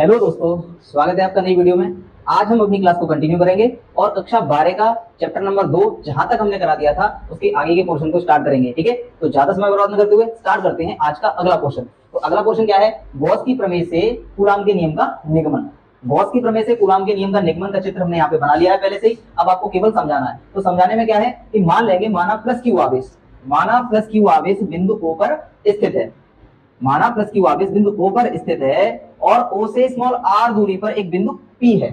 Hello दोस्तों, स्वागत है आपका नई वीडियो में। आज हम अपनी क्लास को कंटिन्यू करेंगे और कक्षा 12 का चैप्टर नंबर 2 जहां तक हमने करा दिया था उसके आगे के पोर्शन को स्टार्ट करेंगे। ठीक है, तो ज्यादा समय बर्बाद न करते हुए स्टार्ट करते हैं आज का अगला पोर्शन। तो अगला पोर्शन क्या है? गॉस की प्रमेय से कूलॉम के नियम का निगमन। गॉस की प्रमेय से कूलॉम के नियम का निगमन का चित्र हमने यहाँ पे बना लिया है पहले से ही। अब आपको केवल समझाना है। तो समझाने में क्या है कि मान लेंगे माना प्लस क्यू आवेश बिंदु O पर स्थित है। माना प्लस क्यू आवेश बिंदु O पर स्थित है और O से स्मॉल r दूरी पर एक बिंदु P है,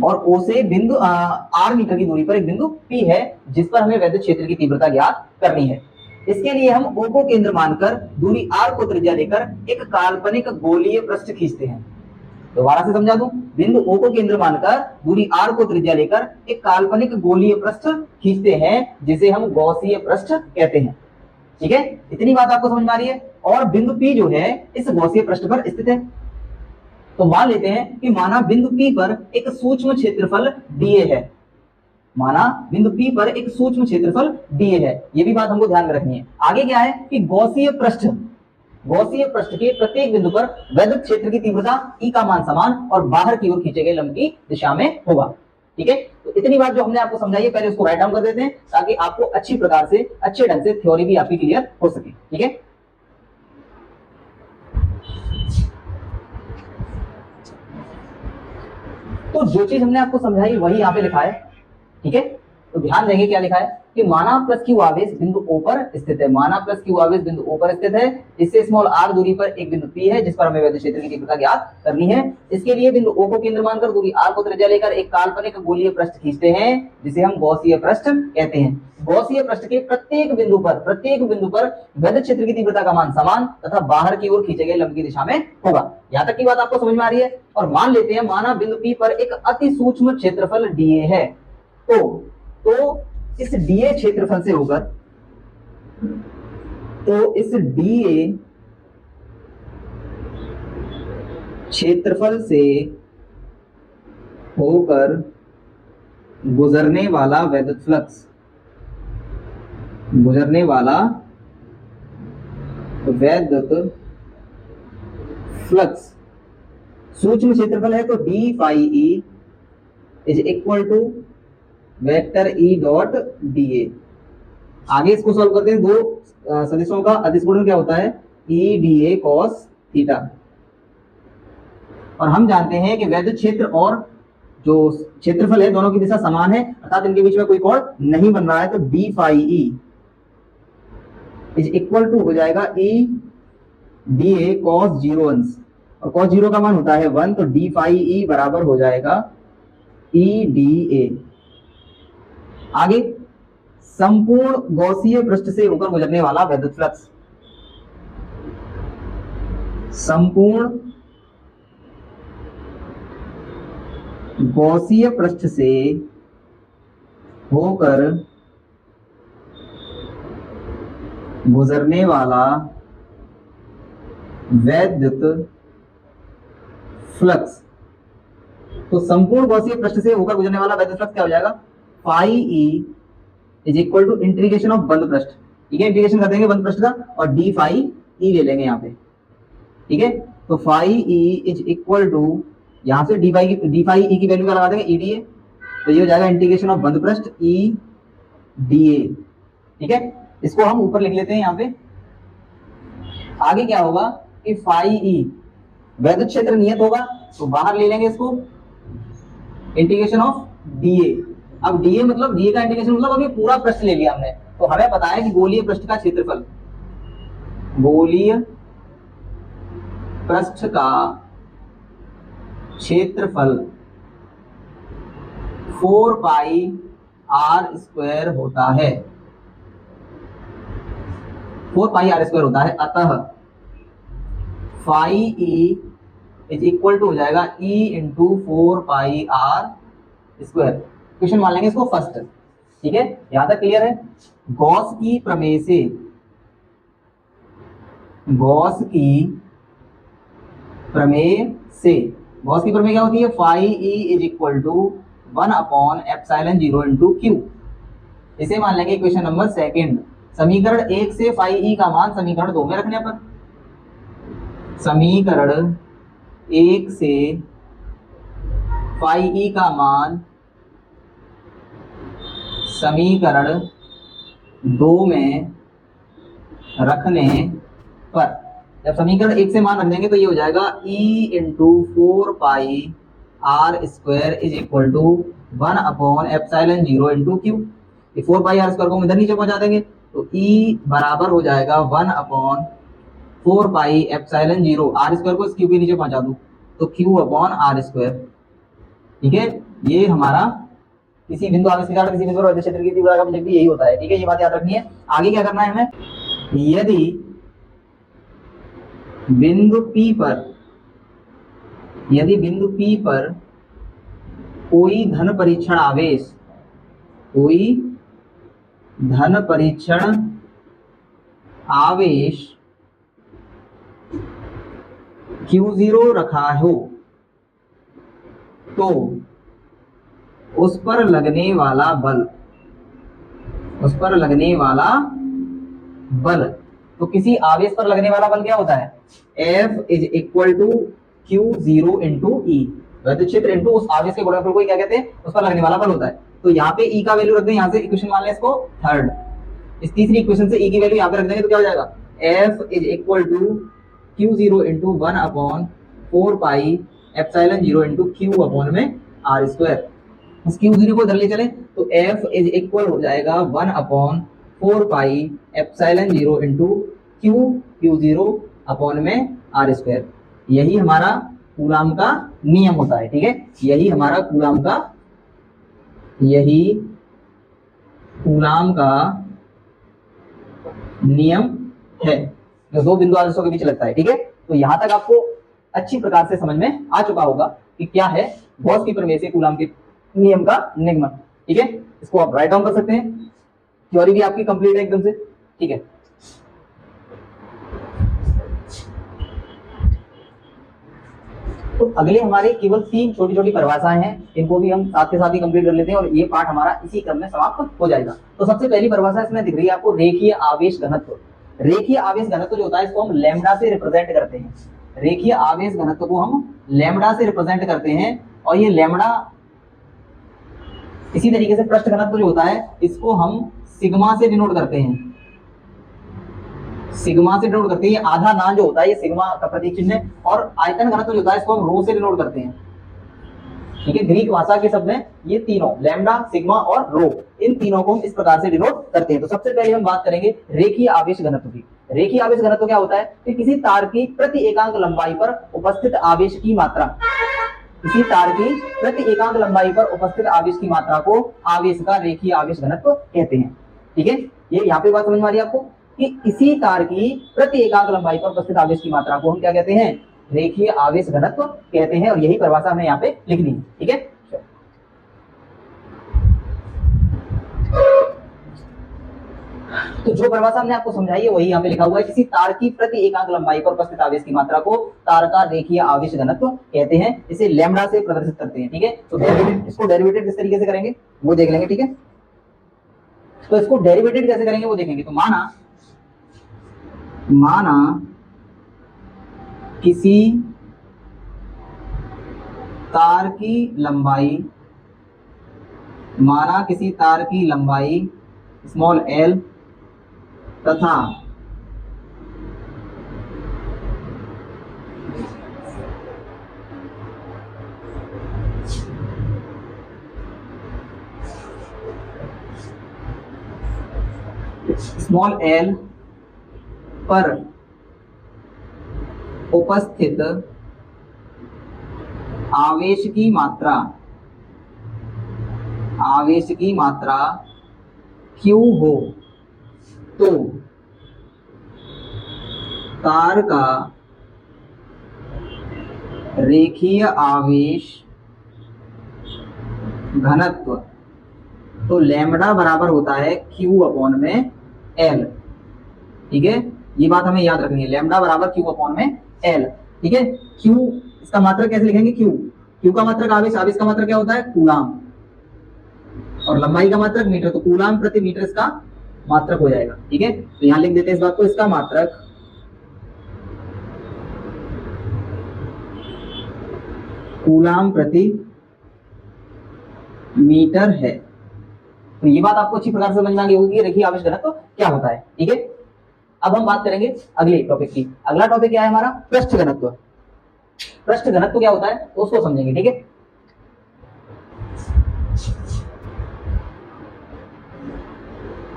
और O से बिंदु r मीटर की दूरी पर एक बिंदु P है जिस पर हमें वैद्युत क्षेत्र की तीव्रता ज्ञात करनी है। इसके लिए हम O को केंद्र मानकर दूरी r को त्रिज्या लेकर एक काल्पनिक गोलीय पृष्ठ खींचते हैं। दोबारा से समझा दूं, बिंदु O को केंद्र मानकर दूरी r को त्रिज्या लेकर एक काल्पनिक गोलीय पृष्ठ खींचते हैं जिसे हम गॉसीय पृष्ठ कहते हैं। ठीक है, इतनी बात आपको समझ में आ रही है। और बिंदु P जो है इस गॉसीय पृष्ठ पर स्थित है। तो मान लेते हैं कि माना बिंदु P पर एक सूक्ष्म क्षेत्रफल dA है। माना बिंदु P पर एक सूक्ष्म क्षेत्रफल dA है। ये भी बात हमको ध्यान में रखनी है। आगे क्या है कि गॉसीय पृष्ठ के प्रत्येक बिंदु पर वैद्युत क्षेत्र की तीव्रता E का मान समान और बाहर की ओर खींचे गए लंब की दिशा में होगा। ठीक है, तो इतनी बात जो हमने आपको समझाई है पहले उसको राइट डाउन कर देते हैं ताकि आपको अच्छी प्रकार से अच्छे ढंग से थ्योरी भी आपकी क्लियर हो सके। ठीक है, तो जो चीज हमने आपको समझाई वही यहाँ पे लिखा है। ठीक है, तो ध्यान देंगे क्या लिखा है कि माना प्लस क्यू आवेश बिंदु O पर स्थित है। माना प्लस क्यू आवेश बिंदु O पर स्थित है, इससे स्मॉल r दूरी पर एक बिंदु P है जिस पर हमें वैद्युत क्षेत्र की तीव्रता ज्ञात करनी है। इसके लिए बिंदु O को केंद्र मानकर दूरी r को त्रिज्या लेकर एक काल्पनिक गोलीय पृष्ठ खींचते हैं जिसे हम गॉसीय पृष्ठ कहते हैं। गॉसीय पृष्ठ के प्रत्येक बिंदु पर वैद्युत क्षेत्र की तीव्रता का मान समान तथा बाहर की ओर खींचे गए लंब की दिशा में होगा। यहाँ तक की बात आपको समझ में आ रही है। और मान लेते हैं माना बिंदु P पर एक अति सूक्ष्म क्षेत्रफल dA है। तो इस dA क्षेत्रफल से होकर इस dA क्षेत्रफल से होकर गुजरने वाला वैद्युत फ्लक्स सूक्ष्म क्षेत्रफल है तो d phi E is equal to vector E dot dA। आगे इसको सॉल्व करते हैं। दो सदिशों का अदिश गुणन क्या होता है? E dA cos theta. और हम जानते हैं कि वैद्युत क्षेत्र और जो क्षेत्रफल है दोनों की दिशा समान है अर्थात इनके बीच में कोई कोण नहीं बन रहा है। तो d phi E is equal to हो जाएगा E dA cos 0 अंश, और cos 0 का मान होता है 1, तो d phi E बराबर हो जाएगा E dA। आगे संपूर्ण गॉसीय पृष्ठ से होकर गुजरने वाला वैद्युत फ्लक्स, संपूर्ण गॉसीय पृष्ठ से होकर गुजरने वाला वैद्युत फ्लक्स। तो संपूर्ण गॉसीय पृष्ठ से होकर गुजरने वाला वैद्युत फ्लक्स क्या हो जाएगा? Phi E is equal to integration of बंद पृष्ठ। ठीक है, इंटीग्रेशन कर देंगे बंद पृष्ठ का और d फाई E ले लेंगे यहाँ पे। ठीक है, तो phi E is equal to यहाँ से d फाई E की वैल्यू का लगा देंगे E dA, तो ये हो जाएगा इंटीग्रेशन ऑफ बंद पृष्ठ E dA। ठीक है, इसको हम ऊपर लिख लेते हैं यहाँ पे। आगे क्या होगा कि फाई E वैद्युत क्षेत्र नियत होगा तो बाहर ले लेंगे इसको, इंटीग्रेशन ऑफ dA। अब dA मतलब dA का इंटीग्रेशन मतलब अभी पूरा पृष्ठ ले लिया हमने। तो हमें पता है कि गोलीय पृष्ठ का क्षेत्रफल, गोलीय पृष्ठ का क्षेत्रफल 4 पाई r स्क्वायर होता है, 4 पाई r स्क्वायर होता है। अतः phi E is equal to हो जाएगा E into 4 pi r square. Question मान लेंगे इसको फर्स्ट। ठीक है, यहां तक क्लियर है। गॉस की प्रमेय क्या होती है? Phi E is equal to 1 upon epsilon 0 into Q। इसे मान लेंगे क्वेश्चन नंबर सेकंड। समीकरण 1 से फाई E का मान समीकरण 2 में रखने पर, समीकरण 1 से फाई ई का मान समीकरण 2 में रखने पर, जब समीकरण 1 से मान रख देंगे तो ये हो जाएगा E into 4 pi R square is equal to one by epsilon 0 into Q. ये 4 पाई आर स्क्वायर को हम इधर नीचे पहुंचा देंगे तो ई बराबर हो जाएगा 1/4 पाई एप्सिलॉन 0, आर स्क्वायर को इस क्यू के नीचे पहुंचा दूं तो Q/r²। ठीक है, ये हमारा किसी बिंदु आवेश के कारण किसी बिंदु पर क्षेत्र की तीव्रता का मतलब भी यही होता है। ठीक है, ये बात याद रखनी है। आगे क्या करना है हमें, यदि बिंदु P पर कोई धन परीक्षण आवेश Q0 रखा हो तो उस पर लगने वाला बल, तो किसी आवेश पर लगने वाला बल क्या होता है, F is equal to Q0 into E, वैद्युत क्षेत्र इंटू उस आवेश के गुणनफल को क्या कहते हैं, उस पर लगने वाला बल होता है। तो यहाँ पे E का वैल्यू रख दें, यहाँ से इक्वेशन मान लें इसको थर्ड, इस तीसरी इक्वेशन से E की वैल्यू यहाँ पे रख देंगे तो क्या हो जाएगा, F is equal to Q0 into 1/4 pi epsilon 0 into Q/r²। इस Q0 को इधर ले चले तो F इज इक्वल हो जाएगा 1/4 पाई एप्सिलॉन 0 इंटू Q0/r²। यही हमारा कूलाम का नियम होता है। ठीक है, यही कूलाम का नियम है जो दो बिंदु आवेशों के बीच लगता है। ठीक है, तो यहां तक आपको अच्छी प्रकार से समझ में आ चुका होगा कि क्या है गॉस की प्रमेय से कूलाम के नियम का निगमन। ठीक है, इसको आप राइट डाउन कर सकते हैं, थ्योरी भी आपकी कंप्लीट है एकदम से। ठीक है, तो अगले हमारे केवल 3 छोटी छोटी परिभाषाएं हैं, इनको भी हम साथ के साथ ही कंप्लीट कर लेते हैं और ये पार्ट हमारा इसी क्रम में समाप्त हो जाएगा। तो सबसे पहली परिभाषा इसमें दिख रही है आपको, रेखीय आवेश घनत्व। रेखीय आवेश घनत्व जो होता है इसको हम लैम्बडा से रिप्रेजेंट करते हैं। रेखीय आवेश घनत्व को हम लैम्बडा से रिप्रेजेंट करते हैं और ये लैम्बडा इसी तरीके से पृष्ठ घनत्व जो होता है इसको हम सिग्मा से डिनोट करते हैं। ये आधा नान जो होता है ये सिग्मा का प्रतीक चिन्ह है, और आयतन घनत्व जो होता है इसको हम रो से डिनोट करते हैं। ठीक है, ग्रीक भाषा के शब्द हैं ये तीनों, लैम्बडा, सिग्मा और रो, इन तीनों को हम इस प्रकार से डिनोट करते हैं। तो सबसे पहले हम बात करेंगे रेखीय आवेश घनत्व की। रेखीय आवेश घनत्व क्या होता है कि किसी तार की प्रति एकांक लंबाई पर उपस्थित आवेश की मात्रा, किसी तार की प्रति एकांक लंबाई पर उपस्थित आवेश की मात्रा को आवेश का रेखीय आवेश घनत्व कहते हैं। ठीक है, ये यहाँ पे बात समझ में आ रही है आपको कि किसी तार की प्रति एकांक लंबाई पर उपस्थित आवेश की मात्रा को हम क्या कहते हैं, रेखीय आवेश घनत्व कहते हैं, और यही परिभाषा हमें यहाँ पे लिखनी है। ठीक है, तो जो परिभाषा हमने आपको समझाई है वही यहाँ पे लिखा हुआ है, किसी तार की प्रति एकांक लंबाई पर उपस्थित आवेश की मात्रा को तार का रेखीय आवेश घनत्व कहते हैं, इसे लैम्बडा से प्रदर्शित करते हैं। ठीक है, तो इसको डेरिवेटिव किस तरीके से करेंगे वो देख लेंगे। ठीक है, तो इसको डेरिवेटिव कैसे करेंगे वो देखेंगे। तो माना किसी तार की लंबाई स्मॉल l तथा स्मॉल l पर उपस्थित आवेश की मात्रा Q हो तो तार का रेखीय आवेश घनत्व तो लैम्बडा बराबर होता है Q/L। ठीक है, ये बात हमें याद रखनी है, लैम्बडा बराबर Q/L। ठीक है, Q इसका मात्रक कैसे लिखेंगे, Q का मात्रक आवेश का मात्रक क्या होता है, कूलाम, और लंबाई का मात्रक मीटर, तो कूलाम प्रति मीटर इसका मात्रक हो जाएगा। ठीक है, तो यहां लिख देते हैं इस बात को, इसका मात्रक कूलाम प्रति मीटर है। तो ये बात आपको अच्छी प्रकार से समझ में आ गई होगी कि रेखीय आवेश घनत्व तो क्या होता है। ठीक है, अब हम बात करेंगे अगले टॉपिक की। अगला टॉपिक क्या है हमारा? पृष्ठ घनत्व। पृष्ठ घनत्व क्या होता है तो उसको समझेंगे। ठीक है,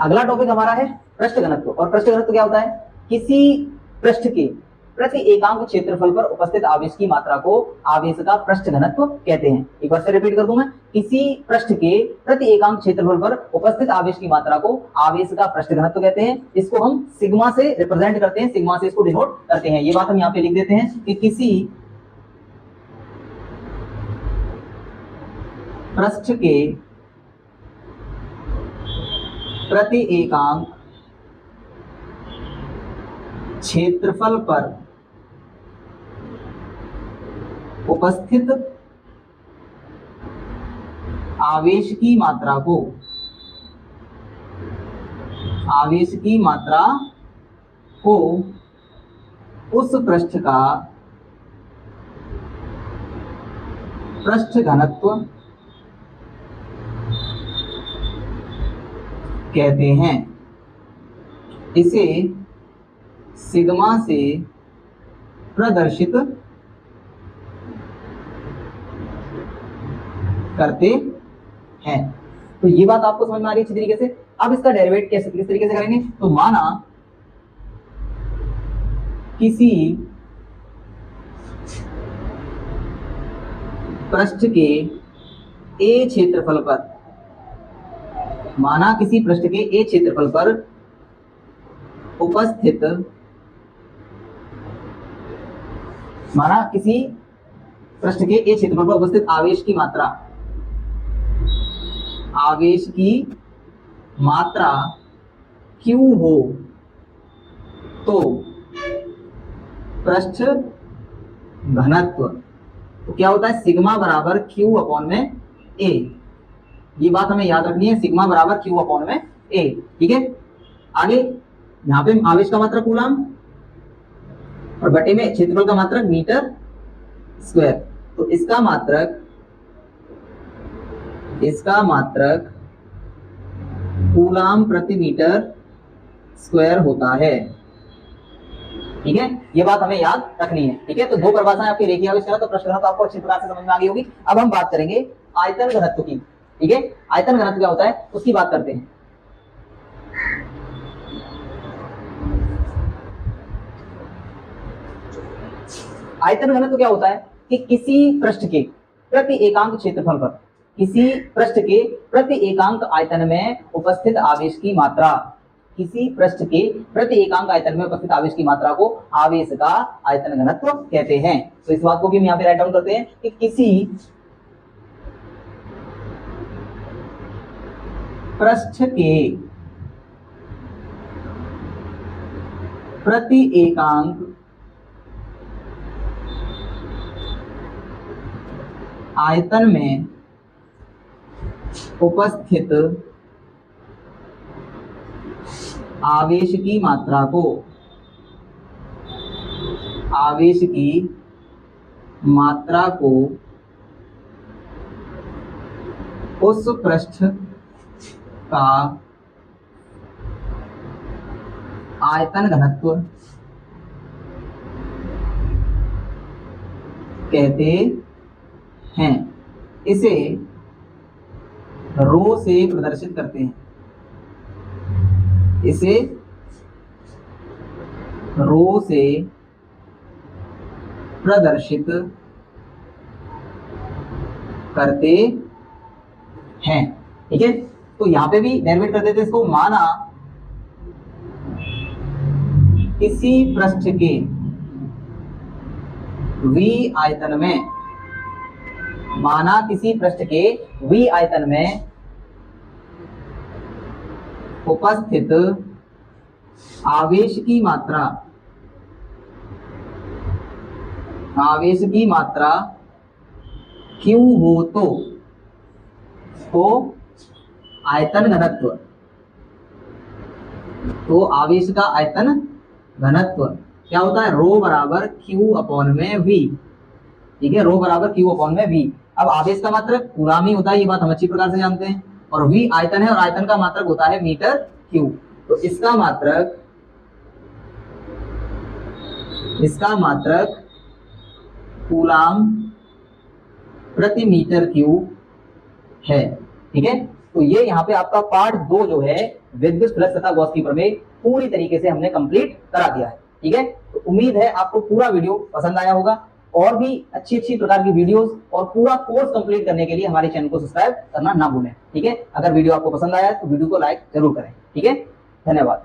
अगला टॉपिक हमारा है पृष्ठ घनत्व। और पृष्ठ घनत्व क्या होता है? किसी पृष्ठ के प्रति एकांक क्षेत्रफल पर उपस्थित आवेश की मात्रा को आवेश का पृष्ठ घनत्व कहते हैं। एक बार से रिपीट कर दूं मैं, किसी पृष्ठ के प्रति एकांक क्षेत्रफल पर उपस्थित आवेश की मात्रा को आवेश का पृष्ठ घनत्व कहते हैं। इसको हम सिग्मा से रिप्रेजेंट करते हैं, सिग्मा से इसको डिनोट करते हैं। ये बात हम यहाँ पे लिख देते हैं कि किसी पृष्ठ के प्रति एकांक क्षेत्रफल पर उपस्थित आवेश की मात्रा को उस पृष्ठ का पृष्ठ घनत्व कहते हैं। इसे सिग्मा से प्रदर्शित करते हैं। तो ये बात आपको समझ में आ रही है अच्छी तरीके से। अब इसका डेरिवेट किस तरीके से करेंगे? तो माना किसी पृष्ठ के ए क्षेत्रफल पर, माना किसी पृष्ठ के ए क्षेत्रफल पर उपस्थित, माना किसी पृष्ठ के ए क्षेत्रफल पर उपस्थित आवेश की मात्रा Q हो तो पृष्ठ घनत्व तो क्या होता है? सिग्मा बराबर Q अपॉन में A। ये बात हमें याद रखनी है, सिग्मा बराबर Q अपॉन में A। ठीक है, आगे यहाँ पे आवेश का मात्रक कूलाम और बटे में क्षेत्रफल का मात्रक मीटर स्क्वायर। तो इसका मात्रक कूलाम प्रति मीटर स्क्वायर होता है। ठीक है, ये बात हमें याद रखनी है। ठीक है, तो दो परिभाषाएं आपकी रेखीय आवेश घनत्व, पृष्ठ घनत्व आपको अच्छी प्रकार से समझ में आ गई होगी। अब हम बात करेंगे आयतन घनत्व की। ठीक है, आयतन घनत्व क्या होता है उसकी बात करते हैं। आयतन घनत्व क्या होता है कि किसी पृष्ठ के प्रति एकांक क्षेत्रफल पर, किसी पृष्ठ के प्रति एकांक आयतन में उपस्थित आवेश की मात्रा, किसी पृष्ठ के प्रति एकांक आयतन में उपस्थित आवेश की मात्रा को आवेश का आयतन घनत्व कहते हैं। तो इस बात को भी हम यहाँ पे राइट डाउन करते हैं कि किसी पृष्ठ के प्रति एकांक आयतन में उपस्थित आवेश की मात्रा को उस पृष्ठ का आयतन घनत्व कहते हैं। इसे रो से प्रदर्शित करते हैं, इसे रो से प्रदर्शित करते हैं। ठीक है, तो यहां पे भी डेरिवेट कर देते हैं इसको। माना किसी पृष्ठ के V आयतन में, माना किसी पृष्ठ के V आयतन में उपस्थित आवेश की मात्रा Q हो तो आयतन घनत्व, तो आवेश का आयतन घनत्व क्या होता है? रो बराबर Q अपॉन में V। ठीक है, रो बराबर क्यू अपॉन में वी। अब आवेश का मात्रक कूलाम ही होता है, ये बात हम अच्छी प्रकार से जानते हैं, और वी आयतन है और आयतन का मात्रक होता है मीटर क्यूब। तो इसका मात्रक कूलाम प्रति मीटर क्यूब है। ठीक है, तो ये यहाँ पे आपका पार्ट 2 जो है विद्युत फ्लक्स तथा गॉस की प्रमेय पूरी तरीके से हमने कंप्लीट करा दिया है। ठीक है, तो उम्मीद है आपको पूरा वीडियो पसंद आया होगा। और भी अच्छी अच्छी प्रकार की वीडियोस और पूरा कोर्स कंप्लीट करने के लिए हमारे चैनल को सब्सक्राइब करना ना भूलें। ठीक है, अगर वीडियो आपको पसंद आया है तो वीडियो को लाइक जरूर करें। ठीक है, धन्यवाद।